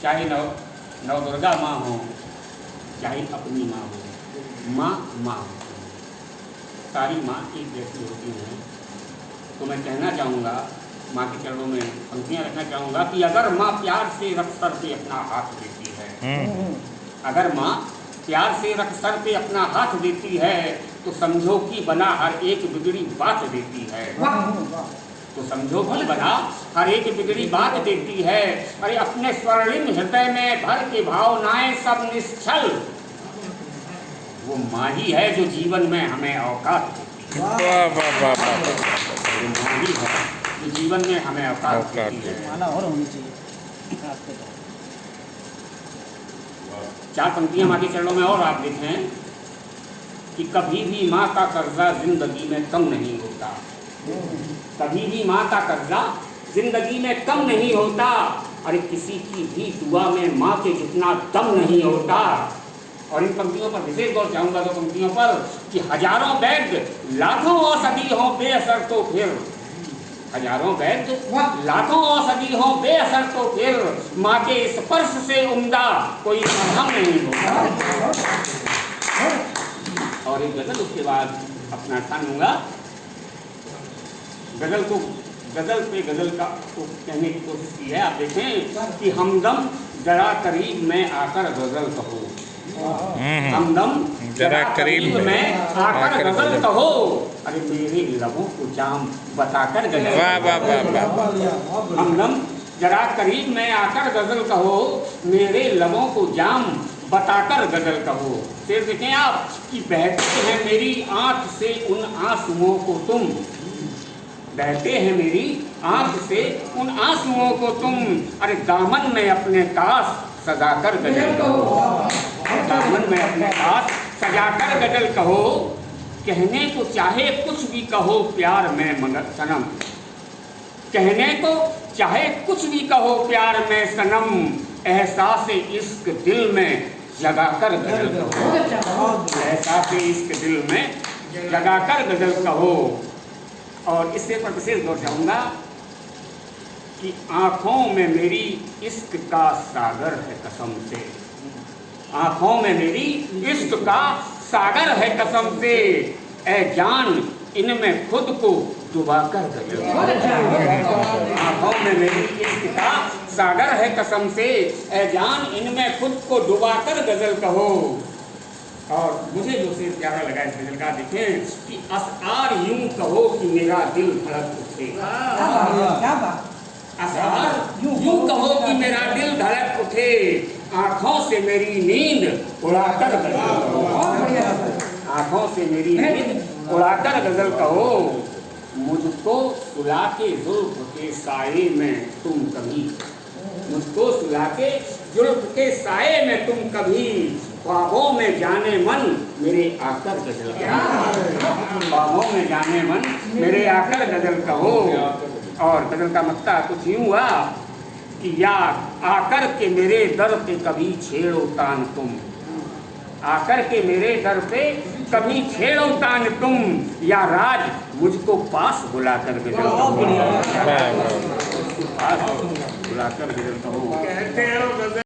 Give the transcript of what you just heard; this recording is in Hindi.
चाहे नवदुर्गा माँ हो, चाहे अपनी माँ हो, माँ माँ होती है, सारी माँ एक जैसी होती हैं। तो मैं कहना चाहूँगा, माँ के चरणों में पंक्तियाँ रखना चाहूँगा कि अगर माँ प्यार से रख सर पे अपना हाथ देती है, अगर माँ प्यार से रख सर पे अपना हाथ देती है, तो समझो कि बना हर एक बिगड़ी बात देती है। तो समझो कि बना हर एक बिगड़ी बात देती है। अरे अपने स्वर्णिम हृदय में भर के भावनाएं सब निश्चल, वो माँ ही है जो जीवन में हमें औकात देती है। वो माँ ही है जो जीवन में हमें औकात देती है। और होनी चाहिए। चार पंक्तियां माँ के चरणों में और आप देखें कि कभी भी माँ का कर्जा जिंदगी में कम नहीं होता, कभी भी माँ का कर्जा जिंदगी में कम नहीं होता। अरे किसी की भी दुआ में माँ के जितना दम नहीं होता। और इन पंक्तियों पर विशेष गौर चाहूँगा, तो पंक्तियों पर कि हजारों वैद्य लाखों औषधि हो बेअसर, तो फिर हजारों वैद्य लाखों औषधि हो बेअसर, तो फिर माँ के स्पर्श से उम्दा कोई मरहम नहीं होता। और एक गजल उसके बाद अपना स्थान लूँगा। गजल पे गजल का को कहने की कोशिश की है। आप देखें कि हमदम जरा करीब में आकर गजल कहो, हमदम जरा करीब में आकर गजल कहो, अरे मेरे लबों को जाम बताकर गजल। वाह वाह वाह वाह। हमदम जरा करीब में आकर गजल कहो, मेरे लबों को जाम बताकर गजल कहो। फिर देखें आप कि बहते हैं मेरी आँख से उन आंसुओं को तुम, बहते हैं मेरी आँख से उन आंसुओं को तुम, अरे दामन में अपने काश सजाकर गजल कहो, दामन में अपने काश सजाकर गजल कहो। कहने को चाहे कुछ भी कहो प्यार में मगर सनम, कहने को चाहे कुछ भी कहो प्यार में सनम, एहसास इश्क दिल में जगाकर गजल कहो, एहसास इश्क दिल में जगाकर गजल कहो। और इससे पर विशेष गौर चाहूँगा कि आँखों में मेरी इश्क का सागर है कसम से, आँखों में मेरी इश्क का सागर है कसम से, ए जान इनमें खुद को डुबाकर गजल कहो, आँखों में मेरी इश्क का सागर है कसम से, ए जान इनमें खुद को डुबाकर गजल कहो। और मुझे जो शेर प्यारा लगा इस गजल का, देखें कि असआर यूं कहो कि मेरा दिल धड़क उठे, असआर यूं कहो कि मेरा दिल धड़क उठे, आँखों से मेरी नींद उड़ाकर गजल कहो, आँखों से मेरी नींद उड़ाकर गजल कहो। मुझको सुला के जुल्फ के साए में तुम कभी, मुझको सुला के जुल्फ के साए में तुम कभी, ख्वाबों में जाने मन मेरे आकर गजल कहो, ख्वाबों में जाने मन मेरे आकर गजल कहो। और गजल का मक्ता कुछ यूं हुआ कि या आकर के मेरे दर पे कभी छेड़ो तान तुम, आकर के मेरे दर पे कभी छेड़ो तान तुम, या राज मुझको पास बुलाकर गजल कहो, पास बुलाकर गजल कहो।